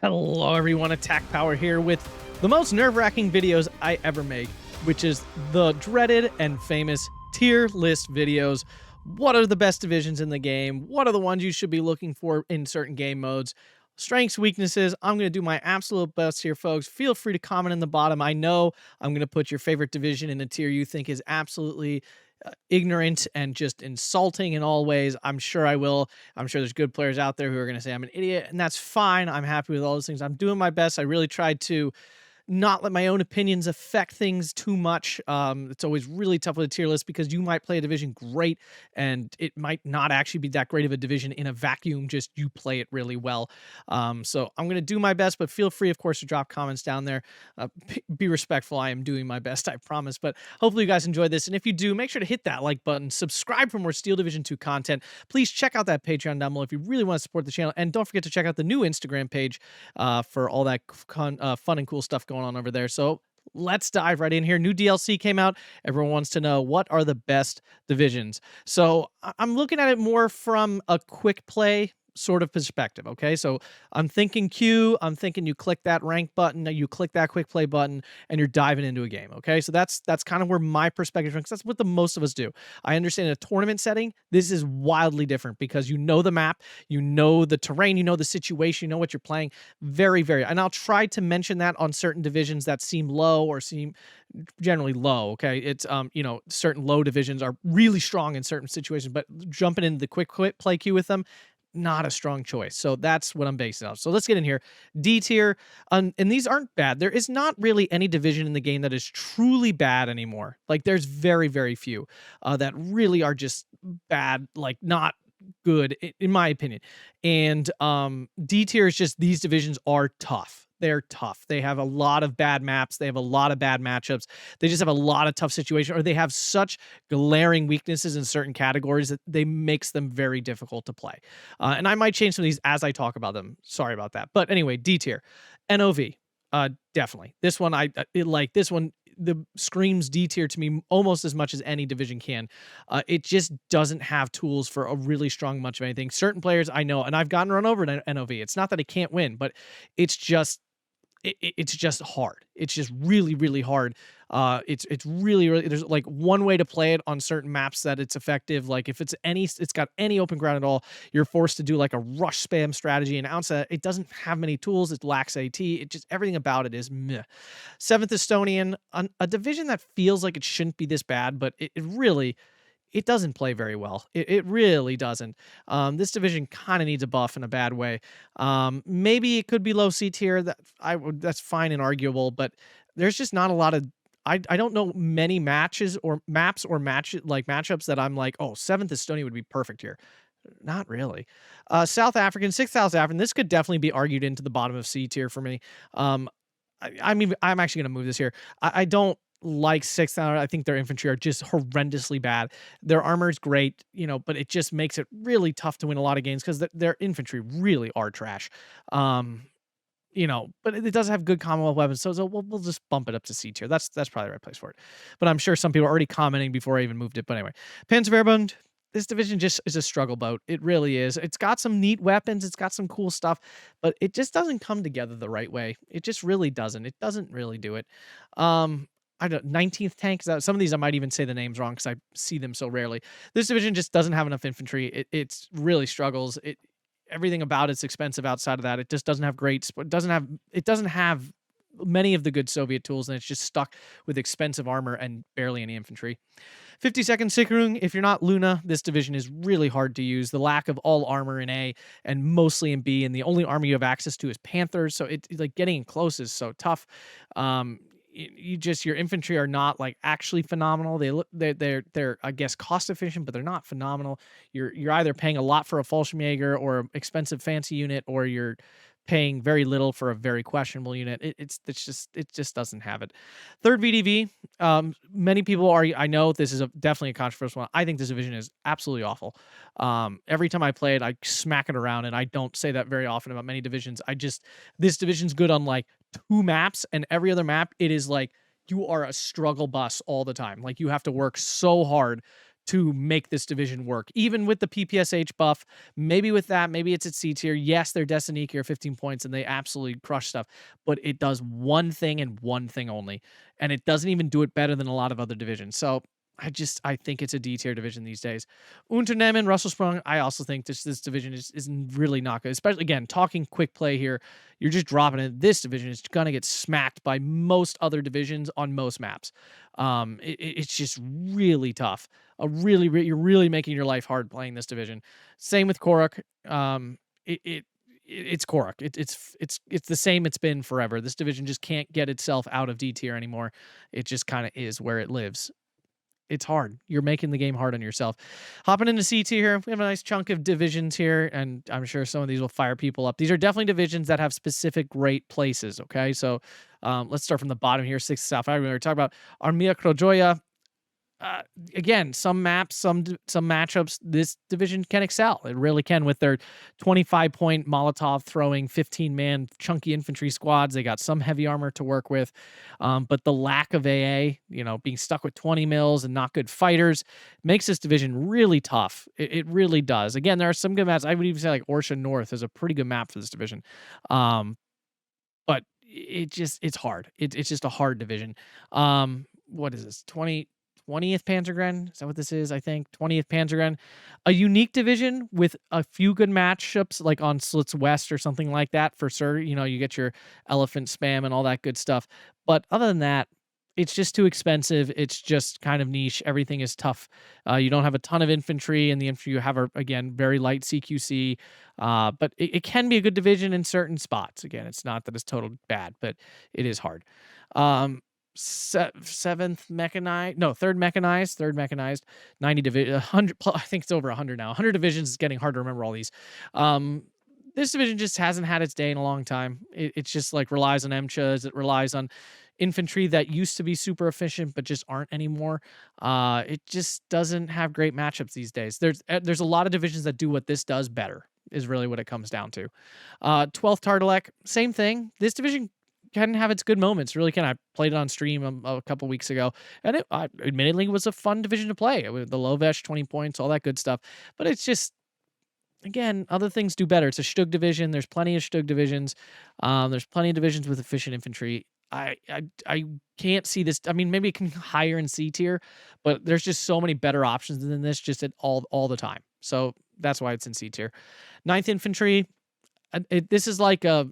Hello, everyone. Attack Power here with the most nerve-wracking videos I ever make, which is the dreaded and famous tier list videos. What are the best divisions in the game? What are the ones you should be looking for in certain game modes? Strengths, weaknesses. I'm going to do my absolute best here, folks. Feel free to comment in the bottom. I know I'm going to put your favorite division in a tier you think is absolutely ignorant and just insulting in all ways. I'm sure I will. I'm sure there's good players out there who are going to say I'm an idiot, and that's fine. I'm happy with all those things. I'm doing my best. I really tried to not let my own opinions affect things too much. It's always really tough with a tier list because you might play a division great and it might not actually be that great of a division in a vacuum, just you play it really well. So I'm going to do my best, but feel free, of course, to drop comments down there. Be respectful. I am doing my best, I promise. But hopefully you guys enjoyed this. And if you do, make sure to hit that like button, subscribe for more Steel Division 2 content. Please check out that Patreon down below if you really want to support the channel. And don't forget to check out the new Instagram page for all that fun and cool stuff going on over there. So let's dive right in here. New DLC came out. Everyone wants to know, what are the best divisions? So I'm looking at it more from a quick play sort of perspective. Okay, so I'm thinking queue. I'm thinking you click that rank button, you click that quick play button, and you're diving into a game. Okay, so that's kind of where my perspective is, because that's what the most of us do. I understand in a tournament setting, this is wildly different because you know the map, you know the terrain, you know the situation, you know what you're playing. Very, very. And I'll try to mention that on certain divisions that seem low or seem generally low. Okay, it's certain low divisions are really strong in certain situations, but jumping into the quick play queue with them, not a strong choice. So that's what I'm basing it off. So let's get in here. D tier, and these aren't bad. There is not really any division in the game that is truly bad anymore. Like, there's very, very few that really are just bad, like not good in my opinion. And D tier is just, these divisions are tough. They're tough. They have a lot of bad maps. They have a lot of bad matchups. They just have a lot of tough situations, or they have such glaring weaknesses in certain categories that they makes them very difficult to play. And I might change some of these as I talk about them. Sorry about that. But anyway, D tier, NOV, definitely. This one, this one, the screams D tier to me almost as much as any division can. It just doesn't have tools for a really strong much of anything. Certain players I know, and I've gotten run over in NOV. It's not that it can't win, but it's just it's just hard. It's just really, really hard. It's really, really, there's like one way to play it on certain maps that it's effective. Like if it's got any open ground at all, you're forced to do like a rush spam strategy. And outside, it doesn't have many tools. It lacks AT. It just, everything about it is meh. 7th Estonian, a division that feels like it shouldn't be this bad, but it really, it doesn't play very well. It really doesn't. This division kind of needs a buff in a bad way. Maybe it could be low C tier. That's fine and arguable, but there's just not a lot of. I don't know many matches or maps or matchups that I'm like, oh, 7th Estonia would be perfect here. Not really. South African, 6th South African. This could definitely be argued into the bottom of C tier for me. I'm actually going to move this here. I don't like 6th. I think their infantry are just horrendously bad. Their armor is great, but it just makes it really tough to win a lot of games because their infantry really are trash. But it does have good Commonwealth weapons, so we'll just bump it up to C tier. That's probably the right place for it. But I'm sure some people are already commenting before I even moved it. But anyway, Panzerverbund, this division just is a struggle boat. It really is. It's got some neat weapons. It's got some cool stuff, but it just doesn't come together the right way. It just really doesn't. It doesn't really do it. I don't 19th tank. Some of these I might even say the names wrong because I see them so rarely. This division just doesn't have enough infantry. It's really struggles. Everything about it's expensive outside of that. It just doesn't have great. It doesn't have many of the good Soviet tools, and it's just stuck with expensive armor and barely any infantry. 52nd Sicherung, if you're not Luna, this division is really hard to use. The lack of all armor in A and mostly in B, and the only armor you have access to is Panthers, so it's like getting in close is so tough. Your infantry are not like actually phenomenal. They're I guess cost efficient, but they're not phenomenal. You're either paying a lot for a Fallschirmjäger or an expensive fancy unit, or you're paying very little for a very questionable unit. It just doesn't have it. 3rd VDV. Many people are. I know this is definitely a controversial one. I think this division is absolutely awful. Every time I play it, I smack it around, and I don't say that very often about many divisions. This division's good on like 2 maps, and every other map, it is like you are a struggle bus all the time. Like you have to work so hard to make this division work. Even with the PPSH buff, maybe with that, maybe it's at C tier. Yes, their Destiny are 15 points and they absolutely crush stuff, but it does one thing and one thing only. And it doesn't even do it better than a lot of other divisions. So I think it's a D tier division these days. Unternehmen, Russell Sprung, I also think this division is really not good. Especially, again, talking quick play here, you're just dropping it. This division is going to get smacked by most other divisions on most maps. It's just really tough. You're really making your life hard playing this division. Same with Korok. It's Korok. It's the same it's been forever. This division just can't get itself out of D tier anymore. It just kind of is where it lives. It's hard. You're making the game hard on yourself. Hopping into C tier, we have a nice chunk of divisions here, and I'm sure some of these will fire people up. These are definitely divisions that have specific great places, okay? So let's start from the bottom here. 6th South. We're talking about Armia Krojoya. Again, some maps, some matchups, this division can excel. It really can with their 25-point Molotov throwing 15-man chunky infantry squads. They got some heavy armor to work with, but the lack of AA, being stuck with 20 mils and not good fighters makes this division really tough. It really does. Again, there are some good maps. I would even say like Orsha North is a pretty good map for this division. But it's hard. It's just a hard division. What is this? 20th Panzergren? Is that what this is? I think 20th Panzergren, a unique division with a few good matchups, like on Slits West or something like that. For sure, you get your elephant spam and all that good stuff. But other than that, it's just too expensive. It's just kind of niche. Everything is tough. You don't have a ton of infantry, and the infantry you have are, again, very light CQC. But it can be a good division in certain spots. Again, it's not that it's total bad, but it is hard. 7th mechanized, no, 3rd mechanized, 90 division, 100. I think it's over 100 now. 100 divisions is getting hard to remember all these. This division just hasn't had its day in a long time. It's just like relies on MCHAs. It relies on infantry that used to be super efficient but just aren't anymore. It just doesn't have great matchups these days. There's a lot of divisions that do what this does better, is really what it comes down to. 12th Tartalek, same thing. This division can have its good moments, really can. I played it on stream a couple weeks ago, and it admittedly was a fun division to play with the Lovesh 20 points, all that good stuff. But it's just, again, other things do better. It's a Stug division. There's plenty of Stug divisions. There's plenty of divisions with efficient infantry. I can't see this. I mean, maybe it can be higher in C tier, but there's just so many better options than this just at all the time. So that's why it's in C tier. 9th Infantry. This is like a,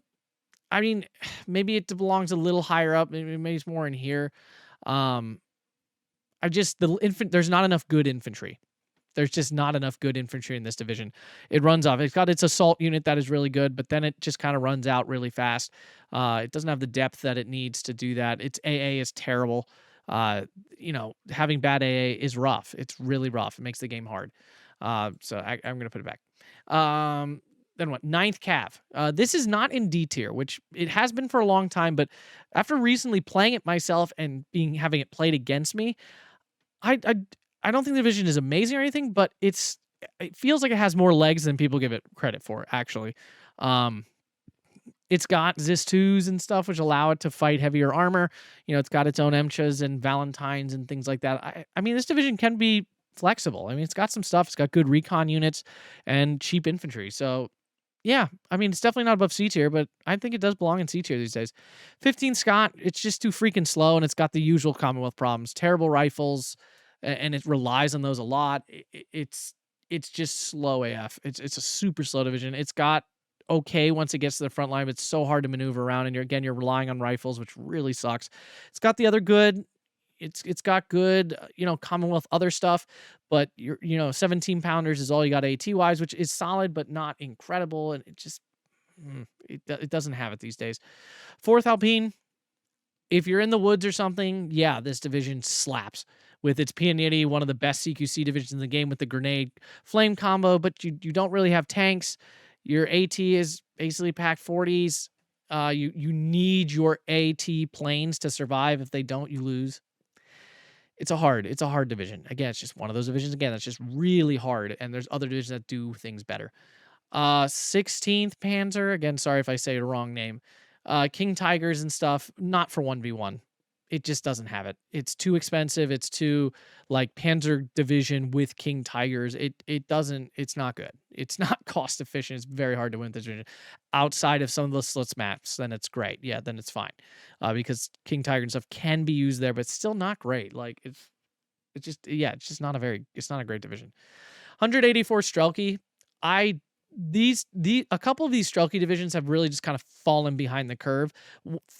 I mean, maybe it belongs a little higher up. Maybe it's more in here. There's not enough good infantry. There's just not enough good infantry in this division. It runs off. It's got its assault unit that is really good, but then it just kind of runs out really fast. It doesn't have the depth that it needs to do that. Its AA is terrible. Having bad AA is rough. It's really rough. It makes the game hard. So I'm going to put it back. Then what? 9th Cav. This is not in D tier, which it has been for a long time, but after recently playing it myself and having it played against me, I don't think the division is amazing or anything, but it feels like it has more legs than people give it credit for, actually. It's got Zis-2s and stuff, which allow it to fight heavier armor. It's got its own MCHAs and Valentines and things like that. I mean, this division can be flexible. I mean, it's got some stuff. It's got good recon units and cheap infantry. So, yeah, I mean, it's definitely not above C tier, but I think it does belong in C tier these days. 15 Scott, it's just too freaking slow, and it's got the usual Commonwealth problems. Terrible rifles, and it relies on those a lot. It's just slow AF. It's a super slow division. It's got okay once it gets to the front line, but it's so hard to maneuver around, and you're relying on rifles, which really sucks. It's got the other good. It's got good, Commonwealth other stuff, but 17 pounders is all you got AT wise, which is solid but not incredible, and it just it doesn't have it these days. 4th Alpine, if you're in the woods or something, yeah, this division slaps with its Pianiti, one of the best CQC divisions in the game with the grenade flame combo, but you don't really have tanks. Your AT is basically pack 40s. You need your AT planes to survive. If they don't, you lose. It's a hard division. Again, it's just one of those divisions. Again, that's just really hard. And there's other divisions that do things better. 16th Panzer. Again, sorry if I say the wrong name. King Tigers and stuff. Not for 1v1. it just doesn't have it. It's too expensive. It's too like Panzer Division with King Tigers. It doesn't. It's not good. It's not cost efficient. It's very hard to win this division. Outside of some of the Slits maps, then it's great. Yeah, then it's fine, because King Tiger and stuff can be used there, but it's still not great. Like it's just yeah, it's just not a very. It's not a great division. 184 Strelky. A couple of these Strelky divisions have really just kind of fallen behind the curve.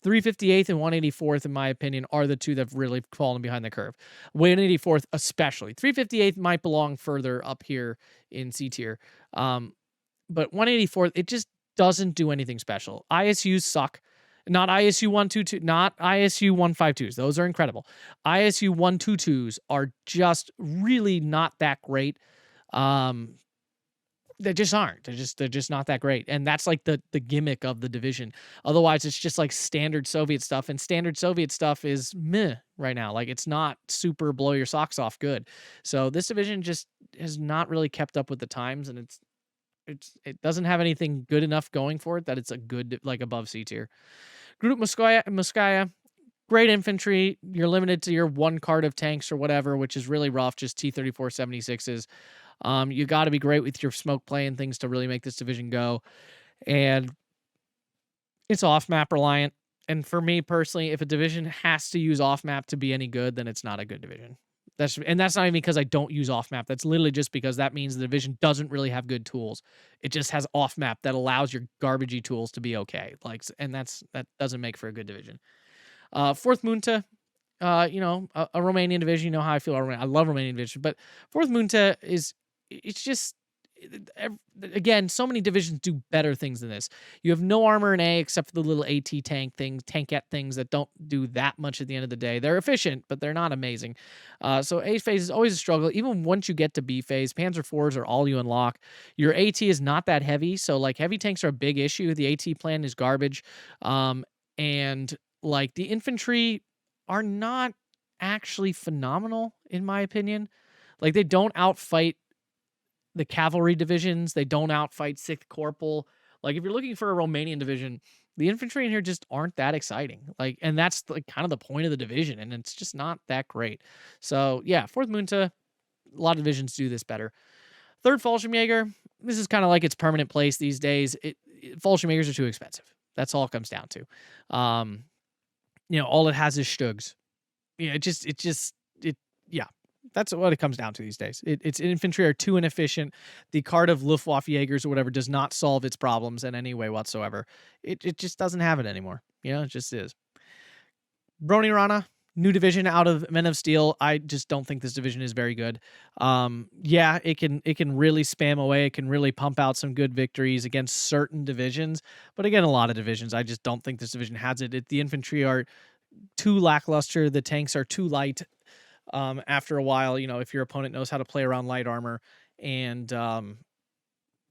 358th and 184th, in my opinion, are the two that have really fallen behind the curve. 184th especially. 358th might belong further up here in C tier. But 184th, it just doesn't do anything special. ISUs suck. Not ISU 122, not ISU 152s. Those are incredible. ISU 122s are just really not that great. They just aren't. They're just not that great. And that's like the gimmick of the division. Otherwise, it's just like standard Soviet stuff. And standard Soviet stuff is meh right now. Like it's not super blow your socks off good. So this division just has not really kept up with the times, and it doesn't have anything good enough going for it that it's a good like above C tier. Group Muskaya, great infantry. You're limited to your one card of tanks or whatever, which is really rough. Just T-34-76s. You got to be great with your smoke play and things to really make this division go. And it's off-map reliant. And for me personally, if a division has to use off-map to be any good, then it's not a good division. That's not even because I don't use off-map. That's literally just because that means the division doesn't really have good tools. It just has off-map that allows your garbagey tools to be okay. And that doesn't make for a good division. Fourth Munta, a Romanian division. You know how I feel about Romania. I love Romanian division, but Fourth Munta it's just, again, so many divisions do better things than this. You have no armor in A except for the little AT tankette things that don't do that much at the end of the day. They're efficient, but they're not amazing. So A phase is always a struggle. Even once you get to B phase, Panzer IVs are all you unlock. Your AT is not that heavy, so like heavy tanks are a big issue. The AT plan is garbage. And like the infantry are not actually phenomenal, in my opinion. Like they don't outfight the cavalry divisions. They don't outfight 6th Corporal. Like if you're looking for a Romanian division, the infantry in here just aren't that exciting. Like, and that's like kind of the point of the division, and it's just not that great. So yeah, 4th Munta, a lot of divisions do this better. 3rd Fallschirmjäger, this is kind of like its permanent place these days. Fallschirmjägers are too expensive. That's all it comes down to. All it has is Stugs. Yeah, yeah. That's what it comes down to these days. Its infantry are too inefficient. The card of Luftwaffe Jaegers or whatever does not solve its problems in any way whatsoever. It just doesn't have it anymore. It just is. Brony Rana, new division out of Men of Steel. I just don't think this division is very good. Yeah, it can really spam away. It can really pump out some good victories against certain divisions. But again, a lot of divisions, I just don't think this division has it. The infantry are too lackluster. The tanks are too light. After a while, if your opponent knows how to play around light armor. And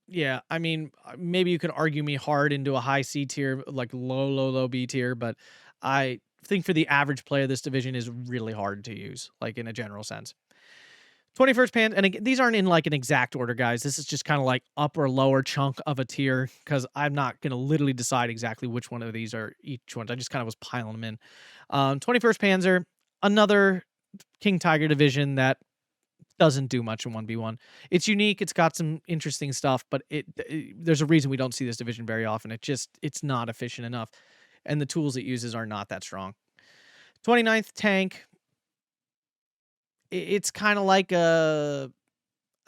yeah, I mean, maybe you could argue me hard into a high C tier, like low B tier, but I think for the average player, this division is really hard to use, like in a general sense. 21st Pan, and again, these aren't in like an exact order, guys. This is just kind of like upper lower chunk of a tier, because I'm not going to literally decide exactly which one of these are each one. I just kind of was piling them in. 21st Panzer, another King Tiger division that doesn't do much in 1v1. It's unique. It's got some interesting stuff, but there's a reason we don't see this division very often. It's not efficient enough, and the tools it uses are not that strong. 29th Tank. It's kind of like I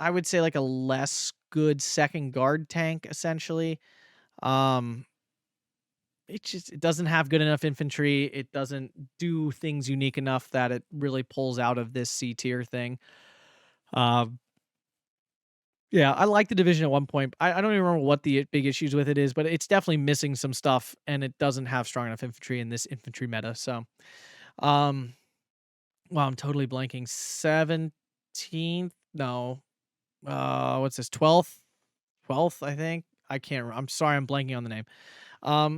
would say like a less good second guard tank, essentially. It doesn't have good enough infantry. It doesn't do things unique enough that it really pulls out of this C tier thing. Yeah, I like the division at one point. I don't even remember what the big issues with it is, but it's definitely missing some stuff, and it doesn't have strong enough infantry in this infantry meta. So, wow, I'm totally blanking. 17th? No. What's this? 12th? 12th, I think. I can't remember. I'm sorry, I'm blanking on the name.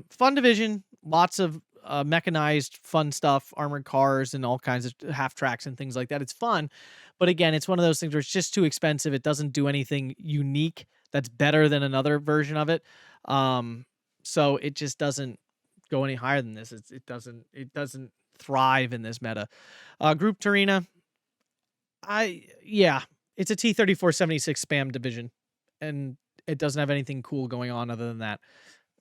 Fun division, lots of mechanized fun stuff, armored cars and all kinds of half tracks and things like that. It's fun, but again, it's one of those things where it's just too expensive. It doesn't do anything unique that's better than another version of it. So it just doesn't go any higher than this. It doesn't thrive in this meta. Group Tarina, yeah, it's a T-3476 spam division, and it doesn't have anything cool going on other than that.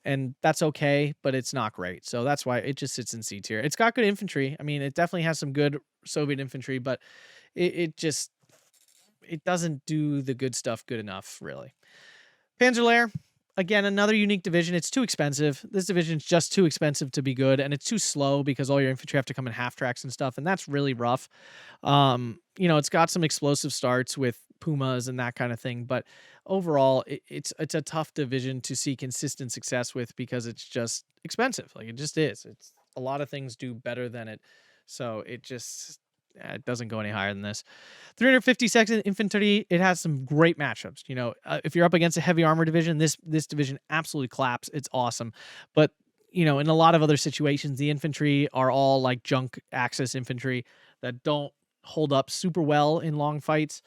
And that's okay, but it's not great. So that's why it just sits in C tier. It's got good infantry. I mean, it definitely has some good Soviet infantry, but it just it doesn't do the good stuff good enough, really. Panzerlehr, again, another unique division. It's too expensive. This division's just too expensive to be good, and it's too slow because all your infantry have to come in half tracks and stuff, and that's really rough. It's got some explosive starts with Pumas and that kind of thing, but overall, it's a tough division to see consistent success with because it's just expensive. Like, it just is. It's a lot of things do better than it, so it doesn't go any higher than this. 352nd Infantry, it has some great matchups. If you're up against a heavy armor division, this division absolutely claps. It's awesome. But, in a lot of other situations, the infantry are all like junk axis infantry that don't hold up super well in long fights.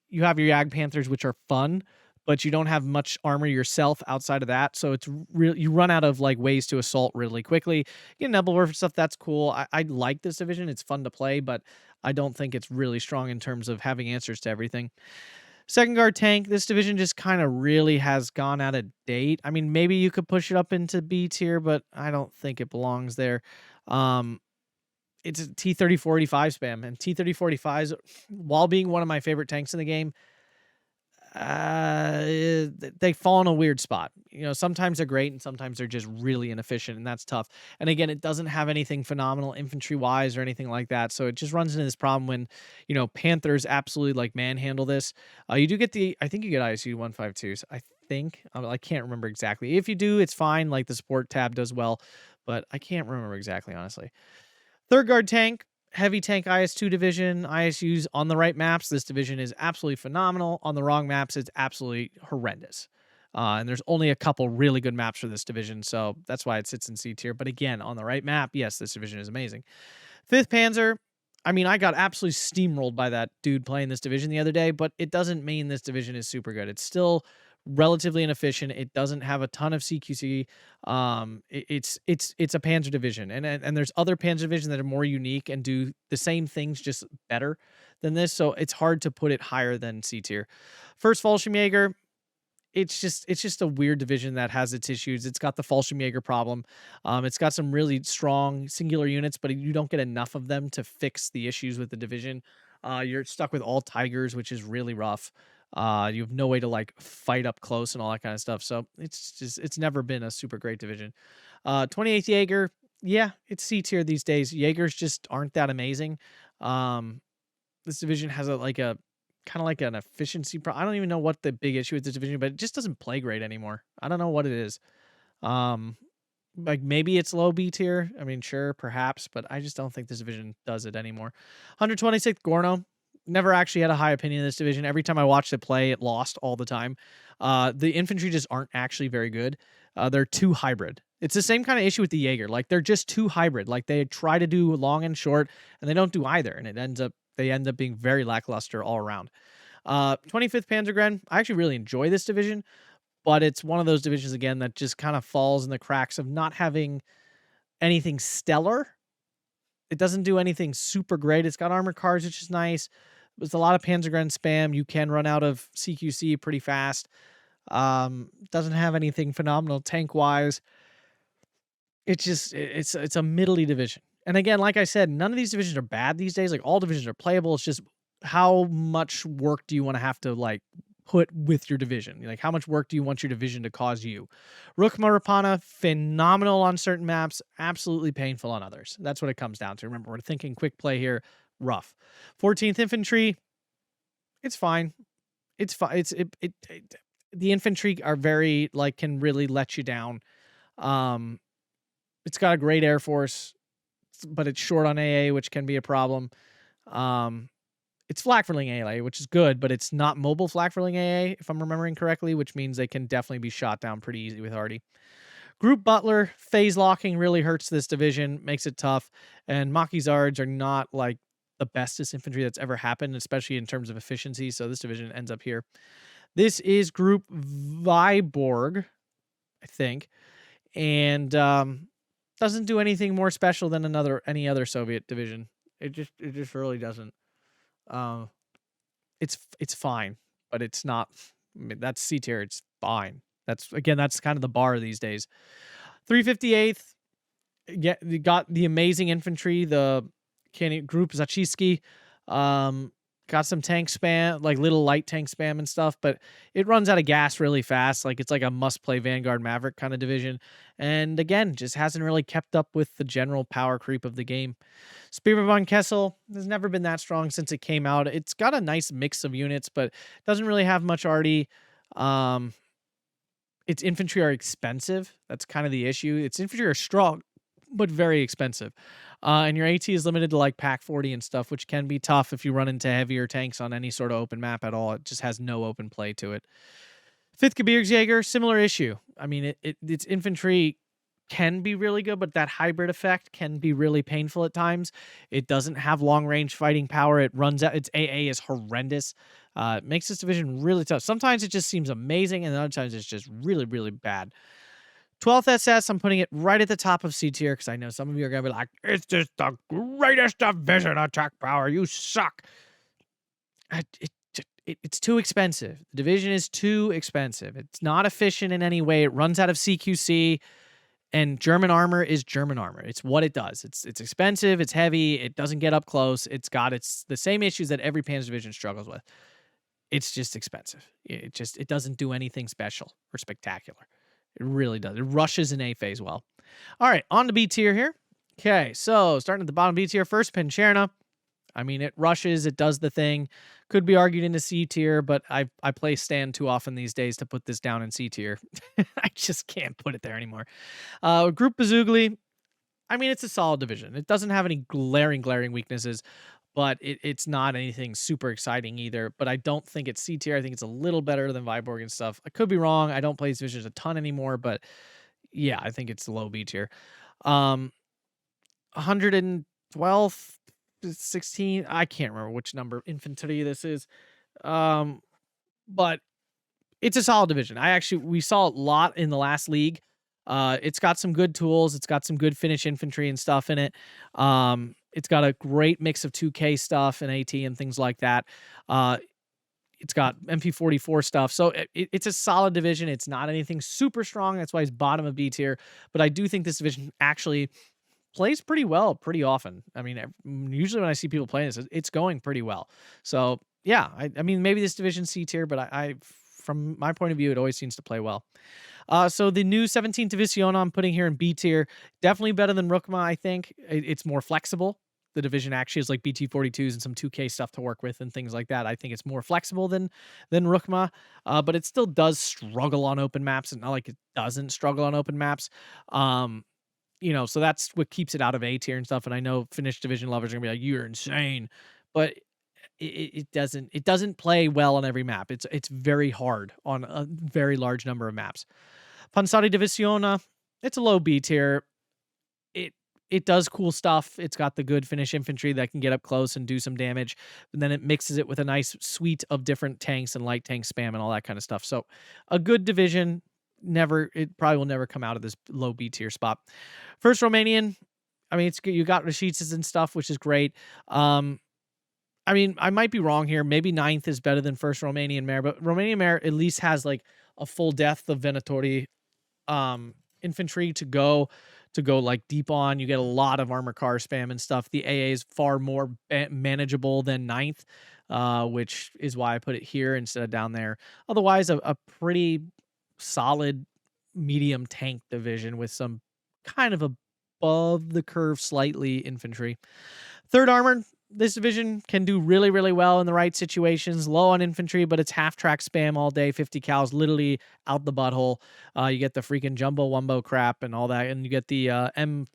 You have your Yag Panthers, which are fun, but you don't have much armor yourself outside of that. So it's you run out of like ways to assault really quickly. You get Nebelwerfer stuff, that's cool. I like this division. It's fun to play, but I don't think it's really strong in terms of having answers to everything. Second Guard Tank, this division just kind of really has gone out of date. I mean, maybe you could push it up into B tier, but I don't think it belongs there. It's a T-3485 spam, and T-3485s, while being one of my favorite tanks in the game, they fall in a weird spot. Sometimes they're great and sometimes they're just really inefficient, and that's tough. And again, it doesn't have anything phenomenal infantry-wise or anything like that, so it just runs into this problem when, Panthers absolutely like manhandle this. You do get I think you get ISU 152s. I think. I can't remember exactly. If you do, it's fine. Like, the support tab does well, but I can't remember exactly, honestly. Third Guard Tank, heavy tank IS2 division. ISU's on the right maps, this division is absolutely phenomenal. On the wrong maps, it's absolutely horrendous. And there's only a couple really good maps for this division, so that's why it sits in C tier. But again, on the right map, yes, this division is amazing. 5th Panzer, I mean, I got absolutely steamrolled by that dude playing this division the other day, but it doesn't mean this division is super good. It's still relatively inefficient. It doesn't have a ton of CQC. It's a Panzer division, and there's other Panzer divisions that are more unique and do the same things just better than this. So it's hard to put it higher than C tier. First Fallschirmjäger, it's just a weird division that has its issues. It's got the Fallschirmjäger problem. It's got some really strong singular units, but you don't get enough of them to fix the issues with the division. You're stuck with all Tigers, which is really rough. You have no way to like fight up close and all that kind of stuff. So it's never been a super great division. 28th Jaeger, yeah, it's C tier these days. Jaegers just aren't that amazing. This division has a kind of like an efficiency I don't even know what the big issue with this division, but it just doesn't play great anymore. I don't know what it is. Like, maybe it's low B tier. I mean, sure, perhaps, but I just don't think this division does it anymore. 126th Gorno, never actually had a high opinion of this division. Every time I watched it play, it lost all the time. The infantry just aren't actually very good. They're too hybrid. It's the same kind of issue with the Jaeger. Like, they're just too hybrid. Like, they try to do long and short, and they don't do either, and they end up being very lackluster all around. 25th Panzergren, I actually really enjoy this division, but it's one of those divisions, again, that just kind of falls in the cracks of not having anything stellar. It doesn't do anything super great. It's got armored cars, which is nice. There's a lot of Panzergren spam. You can run out of CQC pretty fast. Doesn't have anything phenomenal tank-wise. It's a middly division. And again, like I said, none of these divisions are bad these days. Like, all divisions are playable. It's just how much work do you want to have to like put with your division? Like, how much work do you want your division to cause you? Rook Maripana, phenomenal on certain maps, absolutely painful on others. That's what it comes down to. Remember, we're thinking quick play here, rough. 14th Infantry, it's fine. It's fine. The infantry are very like can really let you down. It's got a great air force, but it's short on AA, which can be a problem. It's flak filling AA, which is good, but it's not mobile flak filling AA, if I'm remembering correctly, which means they can definitely be shot down pretty easy with Hardy. Group Butler, phase locking really hurts this division, makes it tough, and Maquisards are not like the bestest infantry that's ever happened, especially in terms of efficiency, so this division ends up here. This is Group Viborg, I think, and doesn't do anything more special than any other Soviet division. It just really doesn't. Um, it's fine, but it's not. I mean, that's C tier. It's fine. That's kind of the bar these days. 358th. Yeah, you got the amazing infantry, the group Zachiski. Got some tank spam, like little light tank spam and stuff, but it runs out of gas really fast. Like it's like a must-play Vanguard Maverick kind of division. And again, just hasn't really kept up with the general power creep of the game. Spearman von Kessel has never been that strong since it came out. It's got a nice mix of units, but doesn't really have much arty. Its infantry are expensive. That's kind of the issue. Its infantry are strong, but very expensive. And your AT is limited to like pack 40 and stuff, which can be tough if you run into heavier tanks on any sort of open map at all. It just has no open play to it. 5th Gebirgsjäger, similar issue. I mean, its infantry can be really good, but that hybrid effect can be really painful at times. It doesn't have long-range fighting power. It runs out. Its AA is horrendous. It makes this division really tough. Sometimes it just seems amazing, and other times it's just really, really bad. 12th SS, I'm putting it right at the top of C tier because I know some of you are going to be like, it's just the greatest division attack power. You suck. It's too expensive. The division is too expensive. It's not efficient in any way. It runs out of CQC, and German armor is German armor. It's what it does. It's expensive. It's heavy. It doesn't get up close. It's the same issues that every Panzer division struggles with. It's just expensive. It doesn't do anything special or spectacular. It really does. It rushes in A phase well. All right, on to B tier here. Okay, so starting at the bottom B tier, first Pincherna. I mean, it rushes, it does the thing. Could be argued into C tier, but I play Stand too often these days to put this down in C tier. I just can't put it there anymore. Group Bazugli. I mean, it's a solid division. It doesn't have any glaring weaknesses, but it's not anything super exciting either. But I don't think it's C tier. I think it's a little better than Viborg and stuff. I could be wrong. I don't play these divisions a ton anymore, but yeah, I think it's low B tier. 112th, 16. I can't remember which number infantry this is, but it's a solid division. We saw a lot in the last league. It's got some good tools. It's got some good Finnish infantry and stuff in it. It's got a great mix of 2K stuff and AT and things like that. It's got MP44 stuff. So it's a solid division. It's not anything super strong. That's why it's bottom of B tier. But I do think this division actually plays pretty well pretty often. I mean, usually when I see people playing this, it's going pretty well. So yeah, I mean, maybe this division C tier, but I from my point of view, it always seems to play well. So the new 17th Division I'm putting here in B tier, definitely better than Rukma, I think. It's more flexible. The division actually has like BT-42s and some 2K stuff to work with and things like that. I think it's more flexible than Rukma, but it still does struggle on open maps. And not like it doesn't struggle on open maps. So that's what keeps it out of A tier and stuff. And I know Finnish division lovers are gonna be like, "You're insane," but it doesn't play well on every map. It's very hard on a very large number of maps. Pansari Divisiona, it's a low B tier. It does cool stuff. It's got the good Finnish infantry that can get up close and do some damage. And then it mixes it with a nice suite of different tanks and light tank spam and all that kind of stuff. So a good division. It probably will never come out of this low B tier spot. First Romanian. I mean, you got Rashitsas and stuff, which is great. I mean, I might be wrong here. Maybe 9th is better than first Romanian Mare, but Romanian Mare at least has like a full depth of Venatori infantry to go like deep on. You get a lot of armor car spam and stuff. The AA is far more manageable than 9th, which is why I put it here instead of down there. Otherwise, a pretty solid medium tank division with some kind of above the curve slightly infantry. Third Armored. This division can do really, really well in the right situations. Low on infantry, but it's half-track spam all day. 50 cals, literally out the butthole. You get the freaking jumbo wumbo crap and all that. And you get the M5,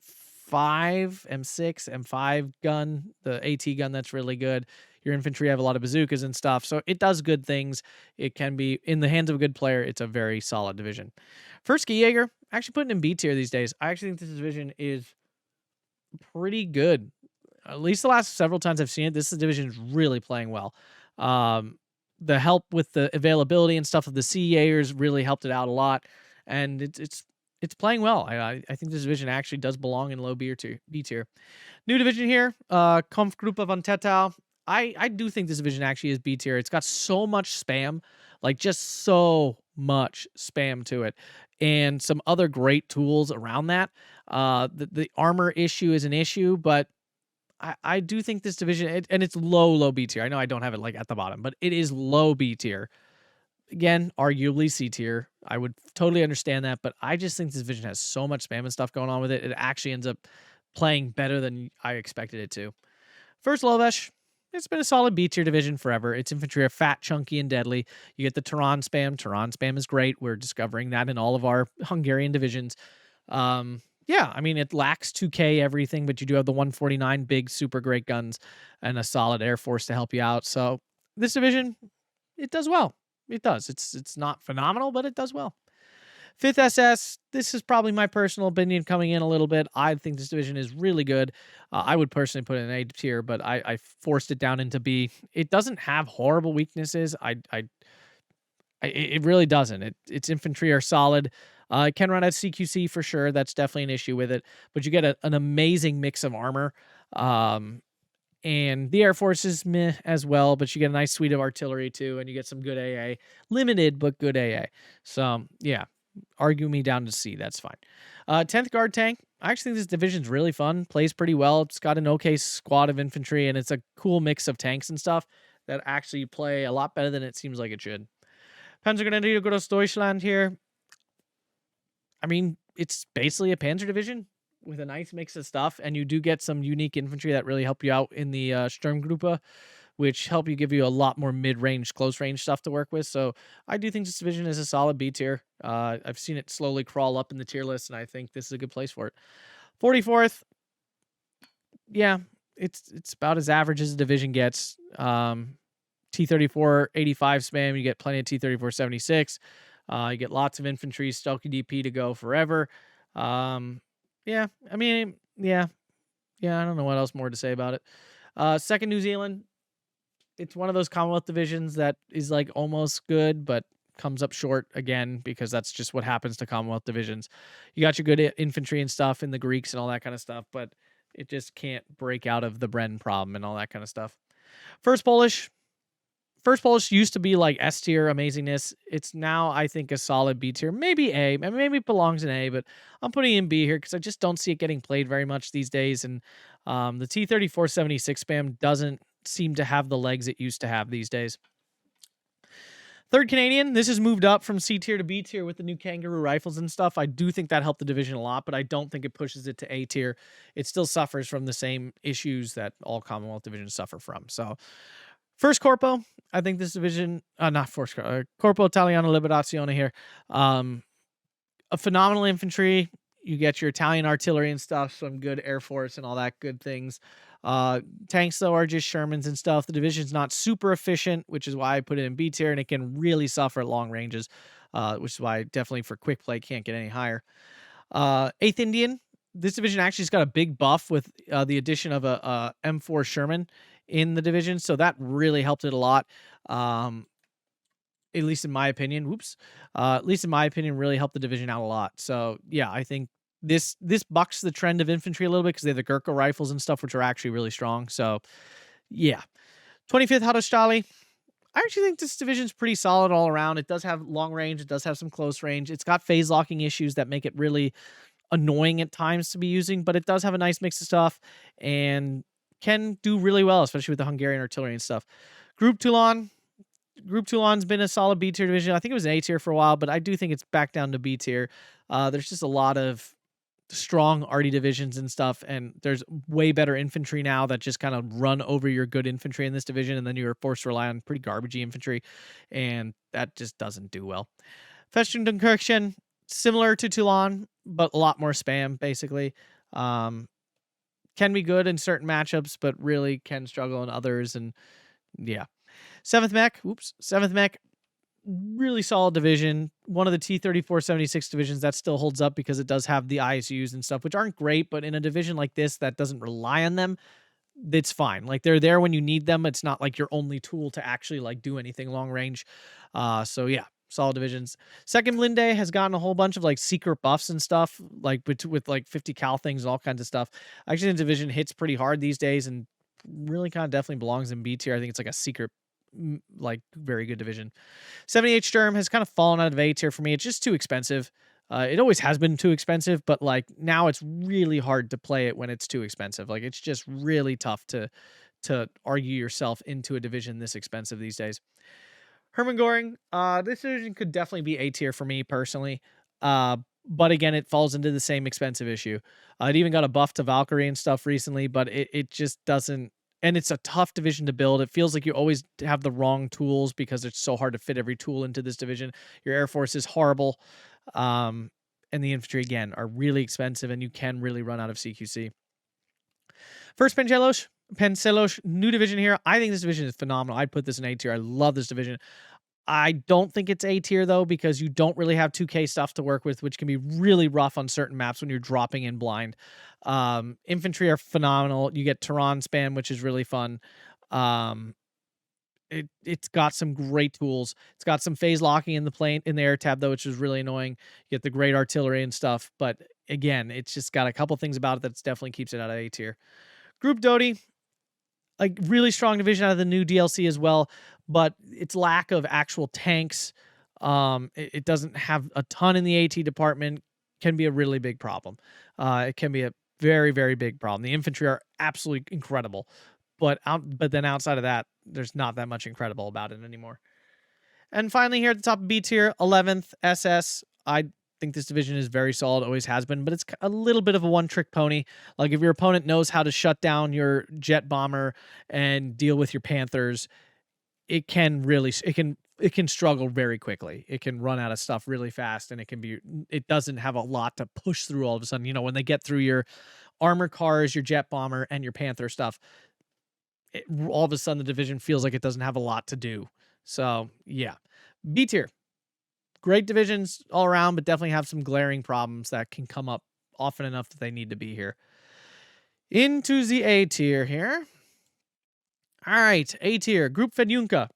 M6, M5 gun, the AT gun that's really good. Your infantry have a lot of bazookas and stuff. So it does good things. It can be, in the hands of a good player, it's a very solid division. First Jaeger, actually putting in B tier these days. I actually think this division is pretty good. At least the last several times I've seen it, this division is really playing well. The help with the availability and stuff of the C Jaegers really helped it out a lot. And it's playing well. I think this division actually does belong in low B tier. New division here, Kampfgruppe von Tettau. I do think this division actually is B tier. It's got so much spam, like just so much spam to it, and some other great tools around that. The armor issue is an issue, but I do think this division, and it's low B tier. I know I don't have it like at the bottom, but it is low B tier. Again, arguably C tier. I would totally understand that, but I just think this division has so much spam and stuff going on with it. It actually ends up playing better than I expected it to. First Lovesh, it's been a solid B tier division forever. Its infantry are fat, chunky, and deadly. You get the Tehran spam. Tehran spam is great. We're discovering that in all of our Hungarian divisions. Yeah, I mean, it lacks 2K everything, but you do have the 149 big, super great guns and a solid air force to help you out. So this division, it does well. It does. It's not phenomenal, but it does well. 5th SS, this is probably my personal opinion coming in a little bit. I think this division is really good. I would personally put it in A tier, but I forced it down into B. It doesn't have horrible weaknesses. It really doesn't. Its infantry are solid. It can run at CQC for sure. That's definitely an issue with it. But you get an amazing mix of armor. And the Air Force is meh as well, but you get a nice suite of artillery too, and you get some good AA. Limited, but good AA. So, yeah. Argue me down to C. That's fine. 10th Guard Tank. I actually think this division's really fun. Plays pretty well. It's got an okay squad of infantry, and it's a cool mix of tanks and stuff that actually play a lot better than it seems like it should. Panzergrenadier Großdeutschland here. I mean, it's basically a Panzer division with a nice mix of stuff, and you do get some unique infantry that really help you out in the Sturmgruppe, which help you give you a lot more mid-range, close-range stuff to work with. So I do think this division is a solid B tier. I've seen it slowly crawl up in the tier list, and I think this is a good place for it. 44th, yeah, it's about as average as a division gets. T-34 85 spam, you get plenty of T-34 76. You get lots of infantry, Stelky DP to go forever. Yeah, I mean, yeah, I don't know what else more to say about it. 2nd New Zealand, it's one of those Commonwealth divisions that is like almost good, but comes up short again because that's just what happens to Commonwealth divisions. You got your good infantry and stuff in the Greeks and all that kind of stuff, but it just can't break out of the Bren problem and all that kind of stuff. First Polish used to be like S tier amazingness. It's now, I think, a solid B tier, maybe A. I mean, maybe it belongs in A, but I'm putting in B here because I just don't see it getting played very much these days. And the T-34 76 spam doesn't seem to have the legs it used to have these days. 3rd Canadian, this has moved up from C tier to B tier with the new Kangaroo rifles and stuff. I do think that helped the division a lot, but I don't think it pushes it to A tier. It still suffers from the same issues that all Commonwealth divisions suffer from. So, 1st Corpo, I think this division, not First Corpo Italiano Liberazione here. A phenomenal infantry. You get your Italian artillery and stuff, some good Air Force and all that good things. Tanks, though, are just Shermans and stuff. The division's not super efficient, which is why I put it in B tier, and it can really suffer at long ranges, which is why definitely for quick play can't get any higher. 8th Indian, this division actually has got a big buff with the addition of a M4 Sherman in the division, so that really helped it a lot. At least in my opinion, really helped the division out a lot. So yeah, I think this bucks the trend of infantry a little bit because they have the Gurkha rifles and stuff, which are actually really strong. So yeah. 25th Hadostali. I actually think this division's pretty solid all around. It does have long range. It does have some close range. It's got phase locking issues that make it really annoying at times to be using, but it does have a nice mix of stuff and can do really well, especially with the Hungarian artillery and stuff. Group Toulon. Group Toulon's been a solid B tier division. I think it was an A tier for a while, but I do think it's back down to B tier. There's just a lot of strong arty divisions and stuff, and there's way better infantry now that just kind of run over your good infantry in this division, and then you're forced to rely on pretty garbagey infantry, and that just doesn't do well. Festung Dunkirchen, similar to Toulon, but a lot more spam, basically. Can be good in certain matchups, but really can struggle in others, and yeah. 7th Mech, really solid division. One of the T-34 76 divisions that still holds up because it does have the ISUs and stuff, which aren't great, but in a division like this that doesn't rely on them, it's fine. Like, they're there when you need them. It's not like your only tool to actually like do anything long range. So yeah, solid divisions. Second Blinde has gotten a whole bunch of like secret buffs and stuff, like with like 50 cal things and all kinds of stuff. Actually, the division hits pretty hard these days and really kind of definitely belongs in B tier. I think it's like a secret, like very good division. 78 Sturm has kind of fallen out of A tier for me. It's just too expensive. It always has been too expensive, but like now it's really hard to play it when it's too expensive. Like it's just really tough to argue yourself into a division this expensive these days. Hermann Goring, this division could definitely be A tier for me personally. But again, it falls into the same expensive issue. It even got a buff to Valkyrie and stuff recently, but it just doesn't. And it's a tough division to build. It feels like you always have the wrong tools because it's so hard to fit every tool into this division. Your Air Force is horrible. And the infantry, again, are really expensive, and you can really run out of CQC. First Penselos, new division here. I think this division is phenomenal. I'd put this in A tier. I love this division. I don't think it's A tier, though, because you don't really have 2K stuff to work with, which can be really rough on certain maps when you're dropping in blind. Infantry are phenomenal. You get Tehran spam, which is really fun. It's got some great tools. It's got some phase locking in the air tab, though, which is really annoying. You get the great artillery and stuff. But again, it's just got a couple things about it that definitely keeps it out of A tier. Group Dodi, a really strong division out of the new DLC as well, but its lack of actual tanks, it doesn't have a ton in the AT department, can be a really big problem. It can be a very, very big problem. The infantry are absolutely incredible, but then outside of that, there's not that much incredible about it anymore. And finally, here at the top of B tier, 11th SS. I think this division is very solid, always has been, but it's a little bit of a one-trick pony. Like if your opponent knows how to shut down your jet bomber and deal with your Panthers, it can struggle very quickly. It can run out of stuff really fast, and it doesn't have a lot to push through all of a sudden. You know, when they get through your armor cars, your jet bomber, and your Panther stuff, all of a sudden the division feels like it doesn't have a lot to do. So yeah, B tier. Great divisions all around, but definitely have some glaring problems that can come up often enough that they need to be here. Into the A tier here. All right, A tier, Group Fedunka.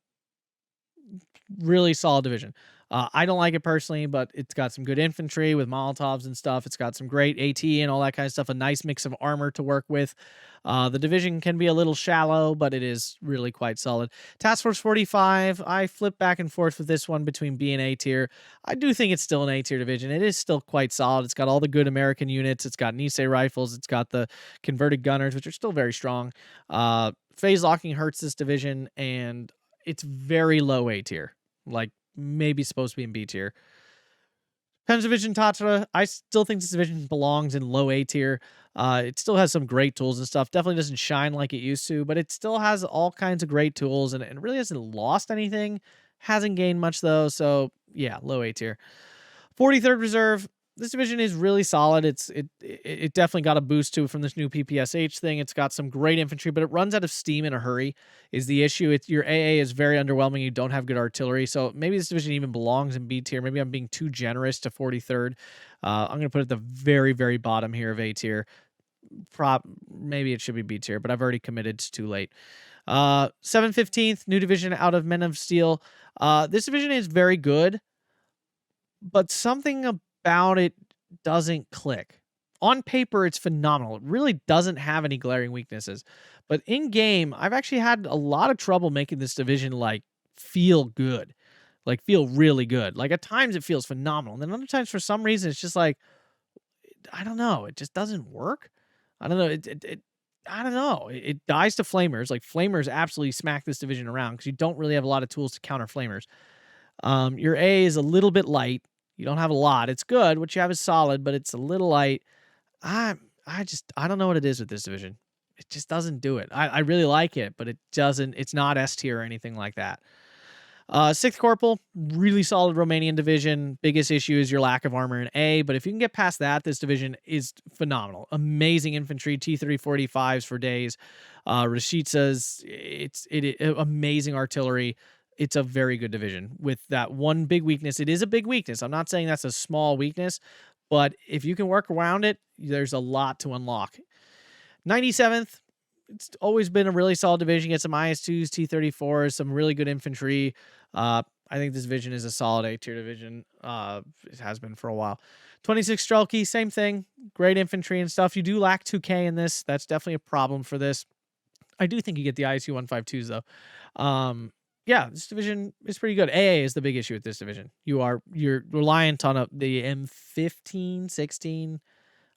Really solid division. I don't like it personally, but it's got some good infantry with Molotovs and stuff. It's got some great AT and all that kind of stuff. A nice mix of armor to work with. The division can be a little shallow, but it is really quite solid. Task Force 45, I flip back and forth with this one between B and A tier. I do think it's still an A tier division. It is still quite solid. It's got all the good American units. It's got Nisei rifles. It's got the converted gunners, which are still very strong. Phase locking hurts this division, and it's very low A tier. Like, maybe supposed to be in B tier. Pen's Division Tatra, I still think this division belongs in low A tier. It still has some great tools and stuff. Definitely doesn't shine like it used to, but it still has all kinds of great tools, and it really hasn't lost anything. Hasn't gained much, though, so yeah, low A tier. 43rd Reserve, this division is really solid. It definitely got a boost to it from this new PPSH thing. It's got some great infantry, but it runs out of steam in a hurry is the issue. Your AA is very underwhelming. You don't have good artillery, so maybe this division even belongs in B tier. Maybe I'm being too generous to 43rd. I'm going to put it at the very, very bottom here of A tier. Maybe it should be B tier, but I've already committed. It's too late. 715th, new division out of Men of Steel. This division is very good, but something about it doesn't click. On paper, it's phenomenal. It really doesn't have any glaring weaknesses. But in game, I've actually had a lot of trouble making this division like feel good. Like feel really good. Like at times it feels phenomenal. And then other times for some reason it's just like, I don't know, it just doesn't work. I don't know. I don't know. It dies to flamers. Like flamers absolutely smack this division around because you don't really have a lot of tools to counter flamers. Your A is a little bit light. You don't have a lot. It's good. What you have is solid, but it's a little light. I don't know what it is with this division. It just doesn't do it. I really like it, but it doesn't. It's not S tier or anything like that. 6th Corporal, really solid Romanian division. Biggest issue is your lack of armor in A, but if you can get past that, this division is phenomenal. Amazing infantry, T-34-45s for days. Rashitsas, it amazing artillery. It's a very good division with that one big weakness. It is a big weakness. I'm not saying that's a small weakness, but if you can work around it, there's a lot to unlock. 97th, it's always been a really solid division. Get some IS-2s, T-34s, some really good infantry. I think this division is a solid A tier division. It has been for a while. 26 Strelky, same thing. Great infantry and stuff. You do lack 2K in this. That's definitely a problem for this. I do think you get the ISU 152s though. Yeah, this division is pretty good. AA is the big issue with this division. You're reliant on the M15, 16.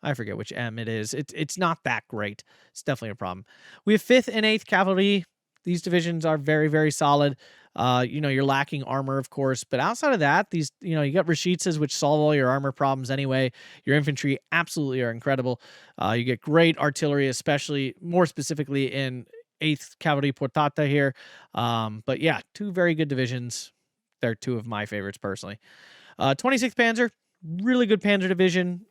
I forget which M it is. It's not that great. It's definitely a problem. We have 5th and 8th Cavalry. These divisions are very, very solid. You're lacking armor, of course, but outside of that, you got Rashitsas, which solve all your armor problems anyway. Your infantry absolutely are incredible. You get great artillery, especially more specifically in 8th Cavalry Portata here. But yeah, 2 very good divisions. They're 2 of my favorites personally. 26th Panzer, really good Panzer division.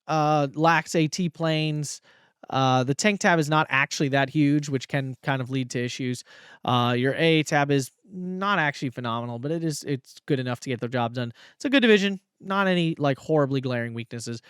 Lacks AT planes. The tank tab is not actually that huge, which can kind of lead to issues. Your AA tab is not actually phenomenal, but it's good enough to get the job done. It's a good division, not any like horribly glaring weaknesses.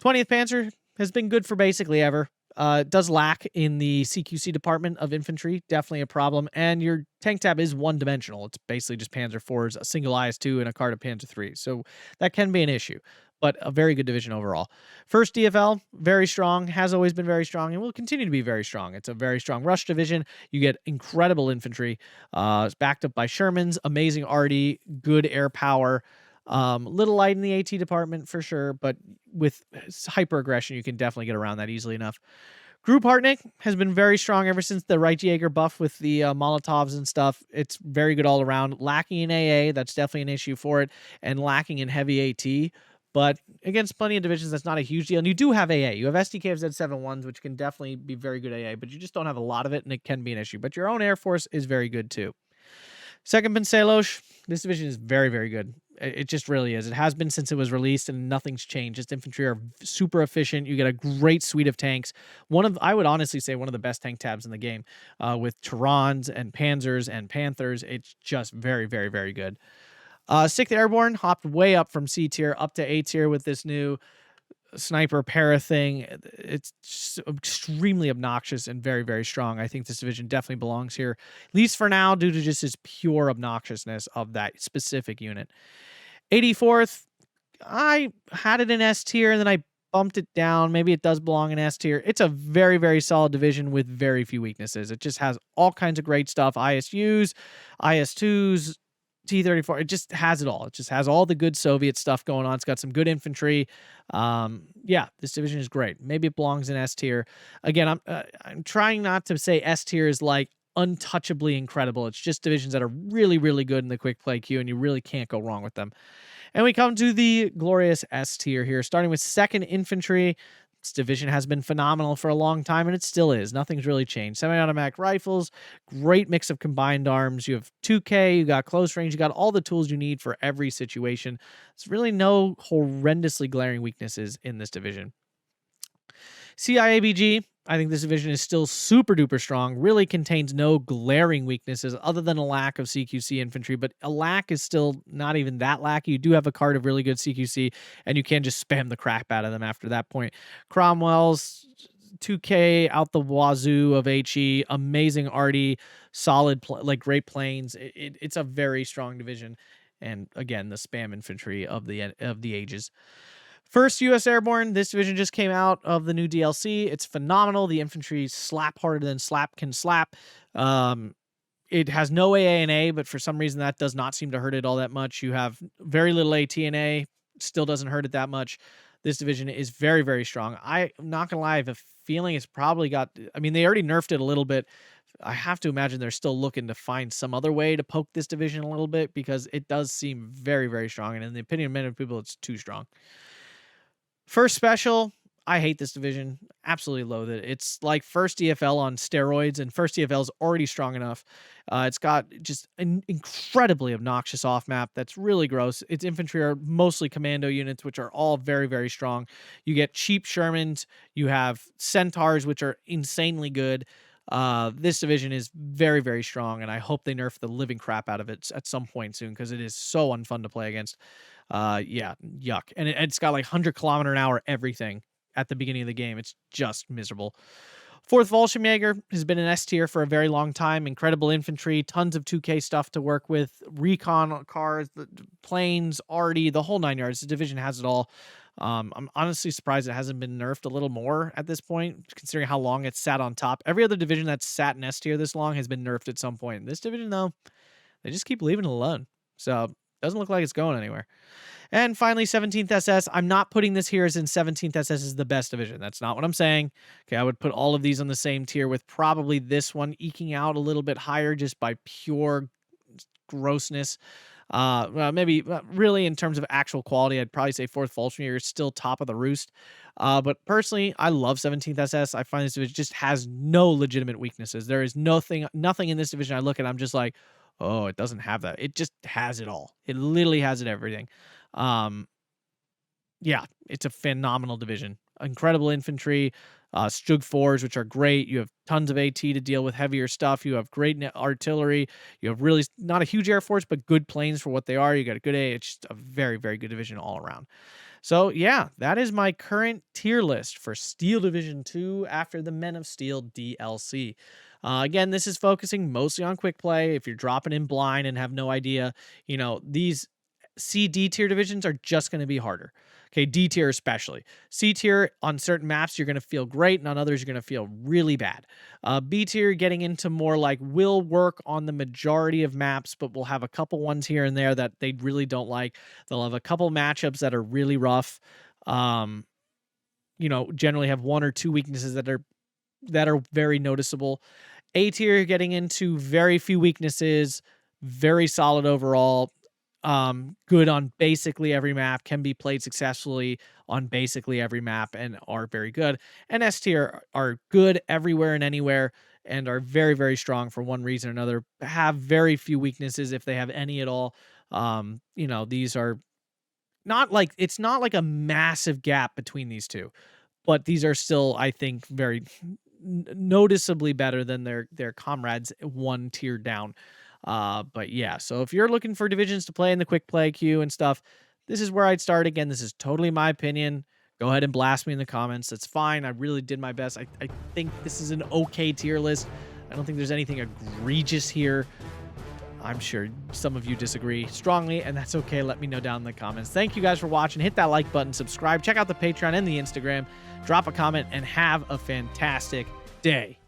20th Panzer has been good for basically ever. It does lack in the CQC department of infantry, definitely a problem. And your tank tab is one-dimensional. It's basically just Panzer IVs, a single IS-2, and a card of Panzer III. So that can be an issue, but a very good division overall. First DFL, very strong, has always been very strong, and will continue to be very strong. It's a very strong rush division. You get incredible infantry. It's backed up by Shermans, amazing arty, good air power. Little light in the AT department for sure, but with hyper aggression, you can definitely get around that easily enough. Group Hartnick has been very strong ever since the Reitjäger buff with the Molotovs and stuff. It's very good all around. Lacking in AA, that's definitely an issue for it, and lacking in heavy AT. But against plenty of divisions, that's not a huge deal. And you do have AA. You have SDKFZ71s, which can definitely be very good AA, but you just don't have a lot of it, and it can be an issue. But your own Air Force is very good too. Second Penselos, this division is very, very good. It just really is. It has been since it was released, and nothing's changed. Its infantry are super efficient. You get a great suite of tanks. I would honestly say one of the best tank tabs in the game, with Terrans and Panzers and Panthers. It's just very, very, very good. 6th Airborne hopped way up from C tier up to A tier with this new sniper para thing. It's just extremely obnoxious and very, very strong. I think this division definitely belongs here, at least for now, due to just its pure obnoxiousness of that specific unit. 84th, I had it in S tier and then I bumped it down. Maybe it does belong in S tier. It's a very, very solid division with very few weaknesses. It just has all kinds of great stuff. ISUs, IS2s, T-34, it just has it all. It just has all the good Soviet stuff going on. It's got some good infantry. Yeah, this division is great. Maybe it belongs in S tier. Again, I'm trying not to say S tier is like untouchably incredible. It's just divisions that are really, really good in the quick play queue, and you really can't go wrong with them. And we come to the glorious S tier here, starting with 2nd Infantry. This division has been phenomenal for a long time, and it still is. Nothing's really changed. Semi-automatic rifles, great mix of combined arms. You have 2K, you got close range, you got all the tools you need for every situation. There's really no horrendously glaring weaknesses in this division. CIABG, I think this division is still super duper strong, really contains no glaring weaknesses other than a lack of CQC infantry, but a lack is still not even that lack. You do have a card of really good CQC, and you can just spam the crap out of them after that point. Cromwell's 2K out the wazoo of HE, amazing arty, solid, great planes. It's a very strong division, and again, the spam infantry of the ages. First U.S. Airborne, this division just came out of the new DLC. It's phenomenal. The infantry slap harder than slap can slap. It has no AA and A, but for some reason that does not seem to hurt it all that much. You have very little AT and A, still doesn't hurt it that much. This division is very, very strong. I'm not going to lie, I have a feeling it's probably got... I mean, they already nerfed it a little bit. I have to imagine they're still looking to find some other way to poke this division a little bit, because it does seem very, very strong. And in the opinion of many people, it's too strong. First Special, I hate this division. Absolutely loathe it. It's like First DFL on steroids, and First DFL is already strong enough. It's got just an incredibly obnoxious off-map that's really gross. Its infantry are mostly commando units, which are all very, very strong. You get cheap Shermans. You have Centaurs, which are insanely good. This division is very, very strong, and I hope they nerf the living crap out of it at some point soon, because it is so unfun to play against. Yeah, yuck. And it's got like 100 km/h everything at the beginning of the game. It's just miserable. Fourth Fallschirmjäger has been an S tier for a very long time. Incredible infantry, tons of 2K stuff to work with, recon cars, the planes, arty, the whole 9 yards. The division has it all. I'm honestly surprised it hasn't been nerfed a little more at this point, considering how long it's sat on top. Every other division that's sat in S tier this long has been nerfed at some point. This division, though, they just keep leaving it alone. So it doesn't look like it's going anywhere. And finally, 17th SS. I'm not putting this here as in 17th SS is the best division. That's not what I'm saying. Okay, I would put all of these on the same tier with probably this one eking out a little bit higher just by pure grossness. Well, maybe really in terms of actual quality, I'd probably say 4th Fallschirmjäger is still top of the roost. But personally, I love 17th SS. I find this division just has no legitimate weaknesses. There is nothing in this division I look at, I'm just like, oh, it doesn't have that. It just has it all. It literally has it everything. Yeah, it's a phenomenal division. Incredible infantry, Stug 4s, which are great. You have tons of AT to deal with heavier stuff. You have great artillery. You have really not a huge air force, but good planes for what they are. You got a good A. It's just a very, very good division all around. So yeah, that is my current tier list for Steel Division 2 after the Men of Steel DLC. Again, this is focusing mostly on quick play. If you're dropping in blind and have no idea, you know, these C, D tier divisions are just going to be harder. Okay, D tier especially. C tier on certain maps, you're going to feel great, and on others, you're going to feel really bad. B tier getting into more like will work on the majority of maps, but we'll have a couple ones here and there that they really don't like. They'll have a couple matchups that are really rough. You know, generally have one or two weaknesses that are very noticeable. A tier getting into very few weaknesses, very solid overall. Good on basically every map, can be played successfully on basically every map and are very good. And S tier are good everywhere and anywhere and are very, very strong for one reason or another, have very few weaknesses if they have any at all. You know, these are not like, it's not like a massive gap between these two, but these are still, I think, very noticeably better than their comrades one tier down. But yeah, so if you're looking for divisions to play in the quick play queue and stuff, this is where I'd start. Again, this is totally my opinion. Go ahead and blast me in the comments. That's fine. I really did my best. I think this is an okay tier list. I don't think there's anything egregious here. I'm sure some of you disagree strongly, and that's okay. Let me know down in the comments. Thank you guys for watching. Hit that like button, subscribe, check out the Patreon and the Instagram, drop a comment, and have a fantastic day.